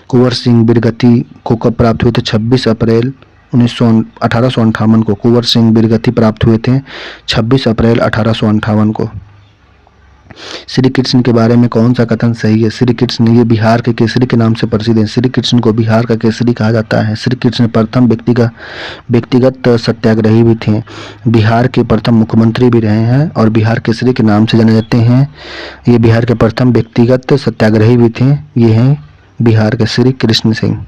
कुंवर सिंह बिरगति को कब प्राप्त हुए थे? 26 अप्रैल 1858 को कुंवर सिंह बिरगति प्राप्त हुए थे 26 अप्रैल 1858 को। श्री कृष्ण के बारे में कौन सा कथन सही है? श्री कृष्ण ये बिहार के केसरी के नाम से प्रसिद्ध हैं। श्री कृष्ण को बिहार का केसरी कहा जाता है। श्री कृष्ण प्रथम व्यक्तिगत सत्याग्रही भी थे, बिहार के प्रथम मुख्यमंत्री भी रहे हैं और बिहार केसरी के नाम से जाने जाते हैं। ये बिहार के प्रथम व्यक्तिगत सत्याग्रही भी थे। ये हैं बिहार के श्री कृष्ण सिंह।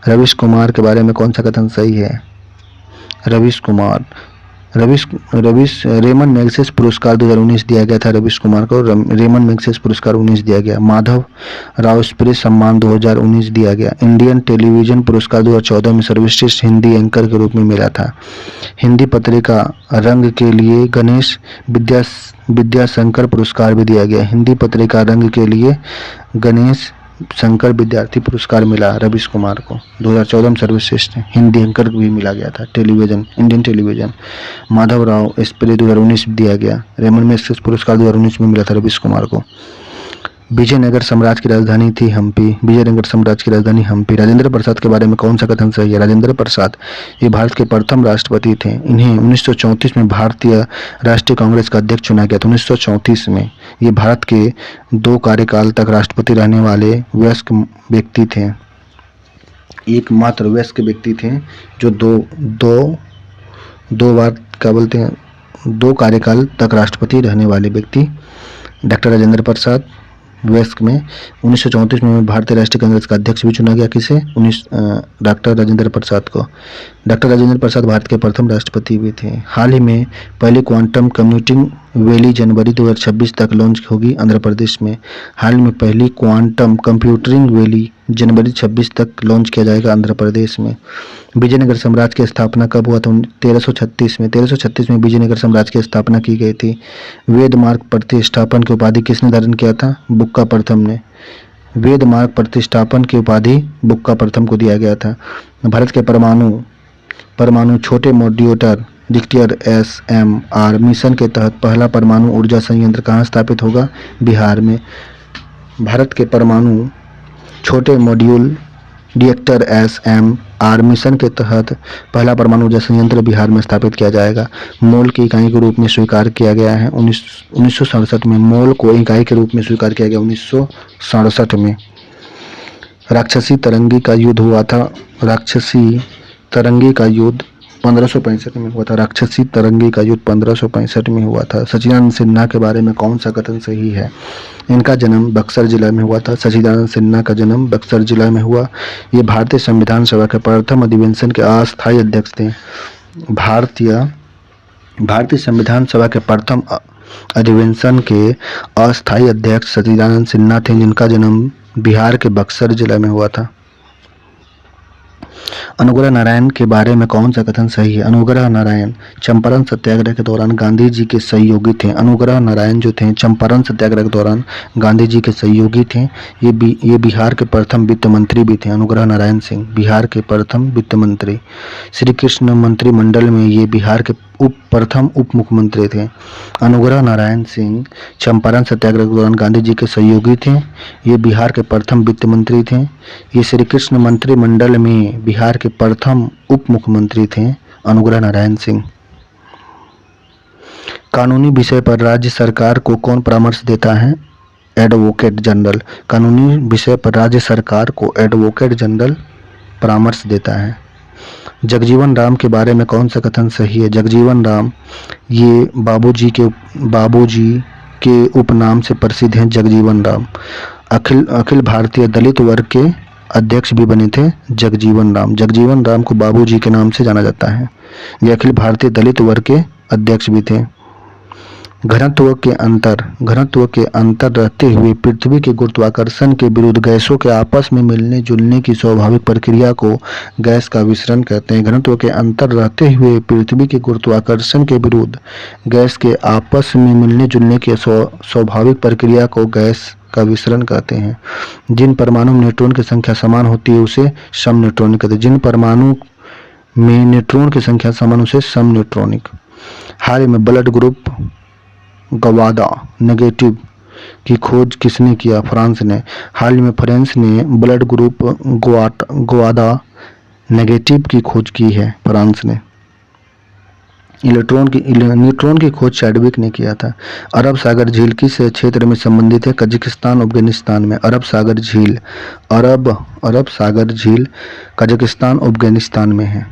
रवीश कुमार के बारे में कौन सा कथन सही है? रवीश कुमार रेमन मैग्सेस पुरस्कार 2019 दिया गया था रवीश कुमार को। रेमन मैग्सेस पुरस्कार 19 दिया गया। माधव राव स्प्रे सम्मान 2019 दिया गया। इंडियन टेलीविजन पुरस्कार 2014 में सर्वश्रेष्ठ हिंदी एंकर के रूप में मिला था। हिंदी पत्रिका रंग के लिए गणेश विद्याशंकर पुरस्कार भी दिया गया। हिंदी पत्रिका रंग के लिए गणेश शंकर विद्यार्थी पुरस्कार मिला रवीश कुमार को। 2014 में सर्वश्रेष्ठ हिंदी एंकर भी मिला गया था television, Indian television. Madhav Rao spray 2019 दिया गया। रेमन मैग्सेस पुरस्कार 2019 में मिला था रवीश कुमार को। विजयनगर साम्राज्य की राजधानी थी हम्पी। विजयनगर साम्राज्य की राजधानी हम्पी। राजेंद्र प्रसाद के बारे में कौन सा कथन सही है? राजेंद्र प्रसाद ये भारत के प्रथम राष्ट्रपति थे। इन्हें 1934 में भारतीय राष्ट्रीय कांग्रेस का अध्यक्ष चुना गया था। 1934 में ये भारत के 2 कार्यकाल तक राष्ट्रपति रहने वाले वयस्क व्यक्ति थे। एकमात्र वयस्क व्यक्ति थे जो दो बार क्या बोलते हैं 2 कार्यकाल तक राष्ट्रपति रहने वाले व्यक्ति। डॉक्टर राजेंद्र प्रसाद वयस्क में 1934 में भारतीय राष्ट्रीय कांग्रेस का अध्यक्ष भी चुना गया। किसे? डॉक्टर राजेंद्र प्रसाद को। डॉक्टर राजेंद्र प्रसाद भारत के प्रथम राष्ट्रपति भी थे। हाल ही में पहली क्वांटम कंप्यूटिंग वैली जनवरी 2026 तक लॉन्च होगी आंध्र प्रदेश में। हाल में पहली क्वांटम कंप्यूटिंग वैली जनवरी 26 तक लॉन्च किया जाएगा आंध्र प्रदेश में। विजयनगर साम्राज्य की स्थापना कब हुआ था? 1336 में। 1336 में विजयनगर साम्राज्य की स्थापना की गई थी। वेद मार्ग प्रतिष्ठापन की उपाधि किसने धारण किया था? बुक्का प्रथम ने। वेद मार्ग प्रतिष्ठापन की उपाधि बुक्का प्रथम को दिया गया था। भारत के परमाणु छोटे मॉड्यूलर रिएक्टर SMR मिशन के तहत पहला परमाणु ऊर्जा संयंत्र कहाँ स्थापित होगा? बिहार में। भारत के परमाणु छोटे मॉड्यूल रिएक्टर SMR मिशन के तहत पहला परमाणु ऊर्जा संयंत्र बिहार में स्थापित किया जाएगा। मोल की इकाई के रूप में स्वीकार किया गया है 1967 में। मोल को इकाई के रूप में स्वीकार किया गया 1967 में। राक्षसी तरंगी का युद्ध हुआ था। राक्षसी तरंगी का युद्ध 1565 में हुआ था। राक्षसी तरंगी का युद्ध 1565 में हुआ था। सच्चिदानंद सिन्हा के बारे में कौन सा कथन सही है? इनका जन्म बक्सर जिला में हुआ था। सच्चिदानंद सिन्हा का जन्म बक्सर जिला में हुआ। ये भारतीय संविधान सभा के प्रथम अधिवेशन के अस्थायी अध्यक्ष थे। भारतीय संविधान सभा के प्रथम अधिवेशन के अस्थायी अध्यक्ष सच्चिदानंद सिन्हा थे, जिनका जन्म बिहार के बक्सर जिला में हुआ था। अनुग्रह नारायण के बारे में कौन सा कथन सही है? अनुग्रह नारायण चंपारण सत्याग्रह के दौरान गांधी जी के सहयोगी थे। अनुग्रह नारायण जो थे चंपारण सत्याग्रह के दौरान गांधी जी के सहयोगी थे। ये बिहार के प्रथम वित्त मंत्री भी थे। अनुग्रह नारायण सिंह बिहार के प्रथम वित्त मंत्री। श्री कृष्ण मंत्रिमंडल में ये बिहार के प्रथम उप मुख्यमंत्री थे। अनुग्रह नारायण सिंह चंपारण सत्याग्रह के दौरान गांधी जी के सहयोगी थे। ये बिहार के प्रथम वित्त मंत्री थे। ये श्री कृष्ण मंत्रिमंडल में बिहार के प्रथम उप मुख्यमंत्री थे अनुग्रह नारायण सिंह। कानूनी विषय पर राज्य सरकार को कौन परामर्श देता है? Advocate general. कानूनी विषय पर राज्य सरकार को एडवोकेट जनरल परामर्श देता है। जगजीवन राम के बारे में कौन सा कथन सही है? जगजीवन राम ये बाबूजी के उपनाम से प्रसिद्ध हैं। जगजीवन राम अखिल भारतीय दलित वर्ग के अध्यक्ष भी बने थे। जगजीवन राम को बाबूजी के नाम से जाना जाता है। ये अखिल भारतीय दलित वर्ग के अध्यक्ष भी थे। घनत्व के अंतर रहते हुए पृथ्वी के गुरुत्वाकर्षण के विरुद्ध गैसों के आपस में मिलने जुलने की स्वाभाविक प्रक्रिया को गैस का विसरण कहते हैं। घनत्व के अंतर रहते हुए पृथ्वी के गुरुत्वाकर्षण के विरुद्ध गैस के आपस में मिलने जुलने की स्वाभाविक प्रक्रिया को गैस का विसरण कहते हैं। जिन परमाणु में न्यूट्रॉन की संख्या समान होती है उसे सम न्यूट्रॉनिक कहते हैं। जिन परमाणु में न्यूट्रॉन की संख्या समान उसे सम न्यूट्रॉनिक। हाल ही में ब्लड ग्रुप गवादा नेगेटिव की खोज किसने किया? फ्रांस ने। हाल ही में फ्रांस ने ब्लड ग्रुप गवादा नेगेटिव की खोज की है फ्रांस ने। न्यूट्रॉन की खोज चैडविक ने किया था। अरब सागर झील किस क्षेत्र में संबंधित है? कजाकिस्तान अफगानिस्तान में। अरब सागर झील कजाकिस्तान अफगानिस्तान में है।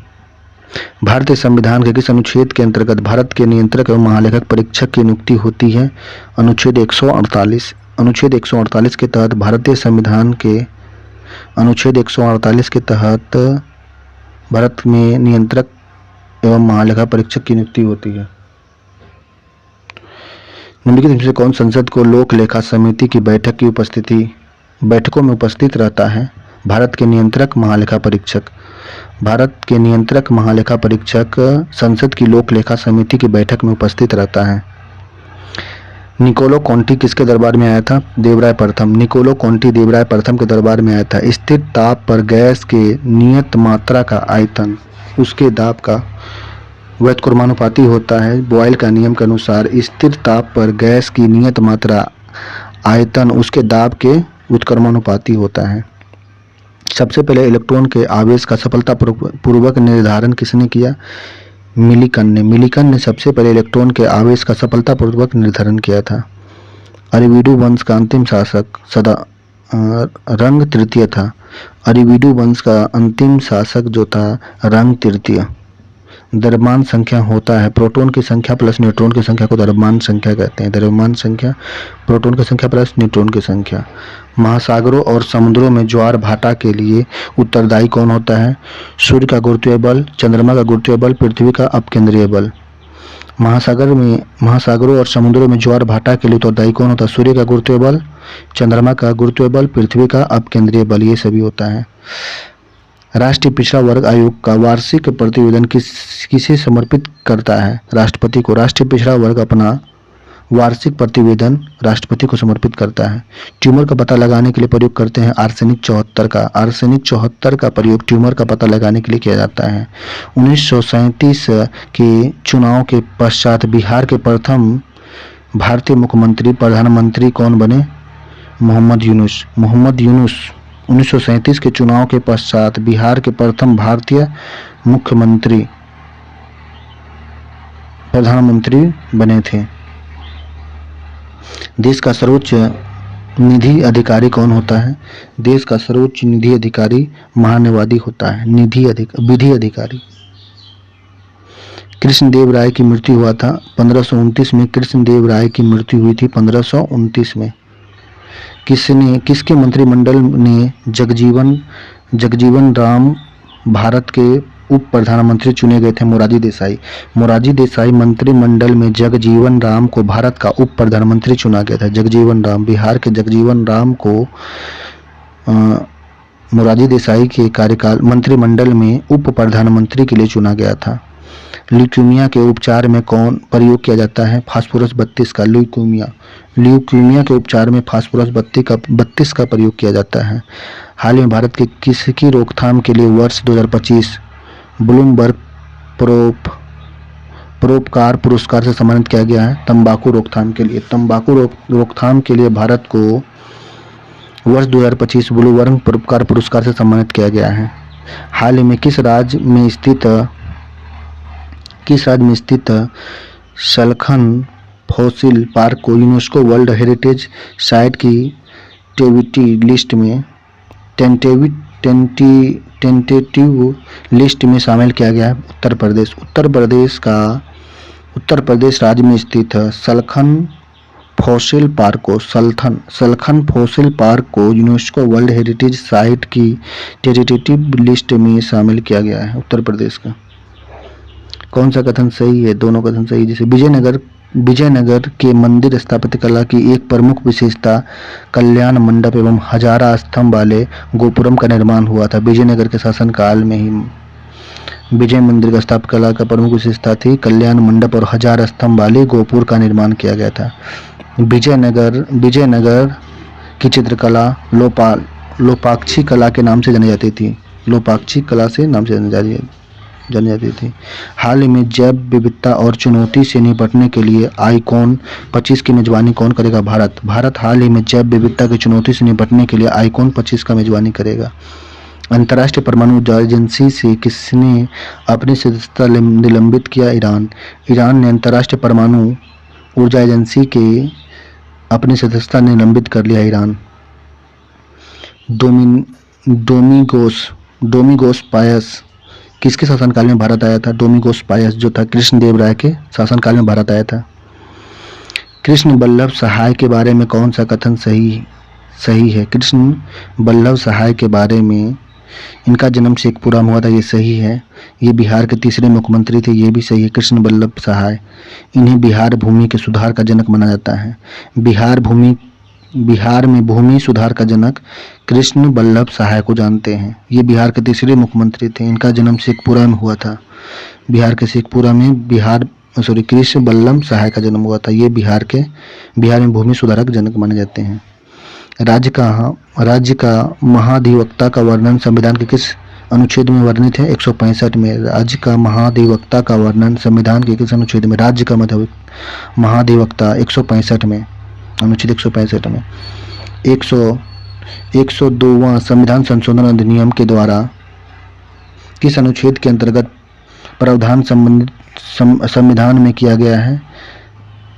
भारतीय संविधान के किस अनुच्छेद के अंतर्गत भारत के नियंत्रक एवं महालेखक परीक्षक की नियुक्ति होती है? अनुच्छेद 148। अनुच्छेद 148 के तहत भारतीय संविधान के अनुच्छेद 148 के तहत भारत में नियंत्रक एवं महालेखा परीक्षक की नियुक्ति होती है? निम्नलिखित में से कौन संसद को लोक लेखा समिति की बैठकों में उपस्थित रहता है? भारत के नियंत्रक महालेखा परीक्षक। भारत के नियंत्रक महालेखा परीक्षक संसद की लोक लेखा समिति की बैठक में उपस्थित रहता है। निकोलो कॉन्टी किसके दरबार में आया था? देवराय प्रथम। निकोलो कॉन्टी देवराय प्रथम के दरबार में आया था। स्थिर ताप पर गैस के नियत मात्रा का आयतन उसके दाब का व्युत्क्रमानुपाती होता है। बॉयल का नियम के अनुसार स्थिर ताप पर गैस की नियत मात्रा आयतन उसके दाब के व्युत्क्रमानुपाती होता है। सबसे पहले इलेक्ट्रॉन के आवेश का सफलतापूर्वक निर्धारण किसने किया? मिलिकन ने सबसे पहले इलेक्ट्रॉन के आवेश का सफलतापूर्वक निर्धारण किया था। अरिविडू वंश का अंतिम शासक रंग तृतीय था। अरिविडू वंश का अंतिम शासक जो था रंग तृतीय। द्रव्यमान संख्या होता है प्रोटॉन की संख्या प्लस न्यूट्रॉन की संख्या को द्रव्यमान संख्या कहते हैं। द्रव्यमान संख्या प्रोटॉन की संख्या प्लस न्यूट्रॉन की संख्या। महासागरों और समुद्रों में ज्वार भाटा के लिए उत्तरदायी कौन होता है? सूर्य का गुरुत्वीय बल, चंद्रमा का गुरुत्वीय बल, पृथ्वी का अपकेंद्रीय बल। महासागरों और समुद्रों में ज्वार भाटा के लिए उत्तरदायी कौन होता है? सूर्य का गुरुत्वीय बल, चंद्रमा का गुरुत्वीय बल, पृथ्वी का अपकेंद्रीय बल, ये सभी होता है। राष्ट्रीय पिछड़ा वर्ग आयोग का वार्षिक प्रतिवेदन किसे समर्पित करता है? राष्ट्रपति को। राष्ट्रीय पिछड़ा वर्ग अपना वार्षिक प्रतिवेदन राष्ट्रपति को समर्पित करता है। ट्यूमर का पता लगाने के लिए प्रयोग करते हैं आर्सेनिक 74 का। आर्सेनिक 74 का प्रयोग ट्यूमर का पता लगाने के लिए किया जाता है। 1937 के चुनाव के पश्चात बिहार के प्रथम भारतीय मुख्यमंत्री प्रधानमंत्री कौन बने? मोहम्मद यूनुस। 1937 के चुनाव के पश्चात बिहार के प्रथम भारतीय मुख्यमंत्री प्रधानमंत्री बने थे। देश का सर्वोच्च निधि अधिकारी कौन होता है? देश का सर्वोच्च निधि अधिकारी महान्यायवादी होता है। विधि अधिकारी। कृष्णदेव राय की मृत्यु हुआ था 1529 में। कृष्णदेव राय की मृत्यु हुई थी 1529 में। किसके मंत्रिमंडल ने जगजीवन राम भारत के उप प्रधानमंत्री चुने गए थे? मोरारजी देसाई मंत्रिमंडल में जगजीवन राम को भारत का उप प्रधानमंत्री चुना गया था। जगजीवन राम, बिहार के जगजीवन राम को मोरारजी देसाई के कार्यकाल मंत्रिमंडल में उप प्रधानमंत्री के लिए चुना गया था। ल्यूकीमिया के उपचार में कौन प्रयोग किया जाता है? फास्फोरस 32 का। ल्यूकीमिया के उपचार में फास्फोरस 32 का प्रयोग किया जाता है। हाल में भारत के किसकी रोकथाम के लिए वर्ष 2025 ब्लूमबर्ग परोपकार पुरस्कार से सम्मानित किया गया है? तंबाकू रोकथाम के लिए। तंबाकू रोकथाम के लिए भारत को वर्ष 2025 ब्लूमबर्ग परोपकार पुरस्कार से सम्मानित किया गया है। हाल ही में किस राज्य में स्थित सलखन फॉसिल पार्क को यूनेस्को वर्ल्ड हेरिटेज साइट की टेंटेटिव लिस्ट में शामिल किया गया है? उत्तर प्रदेश राज्य में स्थित सलखन फॉसिल पार्क को यूनेस्को वर्ल्ड हेरिटेज साइट की टेंटेटिव लिस्ट में शामिल किया गया है उत्तर प्रदेश का। कौन सा कथन सही है? दोनों कथन सही। जैसे विजयनगर के मंदिर स्थापत्य कला की एक प्रमुख विशेषता कल्याण मंडप एवं हजारा स्तंभ वाले गोपुरम का निर्माण हुआ था। विजयनगर के शासनकाल में ही विजय मंदिर का स्थापत्य कला का प्रमुख विशेषता थी कल्याण मंडप और हजार स्तंभ वाले गोपुर का निर्माण किया गया था। विजयनगर की चित्रकला लोपाक्षी कला के नाम से जानी जाती थी। लोपाक्षी कला से नाम से जानी जाती थी। हाल ही में जैव विविधता और चुनौती से निपटने के लिए आईकॉन 25 की मेजबानी कौन करेगा? भारत हाल ही में जैव विविधता की चुनौती से निपटने के लिए आईकॉन 25 का मेजबानी करेगा। अंतर्राष्ट्रीय परमाणु ऊर्जा एजेंसी से किसने अपनी सदस्यता निलंबित किया? ईरान ने अंतर्राष्ट्रीय परमाणु ऊर्जा एजेंसी के अपनी सदस्यता निलंबित कर लिया। ईरान। डोमिगोस पायस किसके शासनकाल में भारत आया था? डोमिगोस पायस जो था कृष्णदेव राय के शासनकाल में भारत आया था। कृष्ण बल्लभ सहाय के बारे में कौन सा कथन सही है? कृष्ण बल्लभ सहाय के बारे में इनका जन्म शेखपुरा में हुआ था, ये सही है। ये बिहार के तीसरे मुख्यमंत्री थे, ये भी सही है, कृष्ण वल्लभ सहाय। इन्हें बिहार भूमि के सुधार का जनक माना जाता है। बिहार में भूमि सुधार का जनक कृष्ण वल्लभ सहाय को जानते हैं। ये बिहार के तीसरे मुख्यमंत्री थे, इनका जन्म शेखपुरा में हुआ था। बिहार के शेखपुरा में कृष्ण वल्लभ सहाय का जन्म हुआ था। ये बिहार में भूमि सुधारक जनक माने जाते हैं। राज्य का महाधिवक्ता का वर्णन संविधान के किस अनुच्छेद में वर्णित है? 165 में। राज्य का महाधिवक्ता का वर्णन संविधान के किस अनुच्छेद में? राज्य का महाधिवक्ता 165 में, अनुच्छेद 165 में। 102वां संविधान संशोधन अधिनियम के द्वारा किस अनुच्छेद के अंतर्गत प्रावधान संविधान में किया गया है?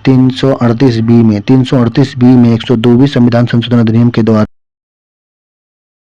338 बी में 102वीं संविधान संशोधन अधिनियम के द्वारा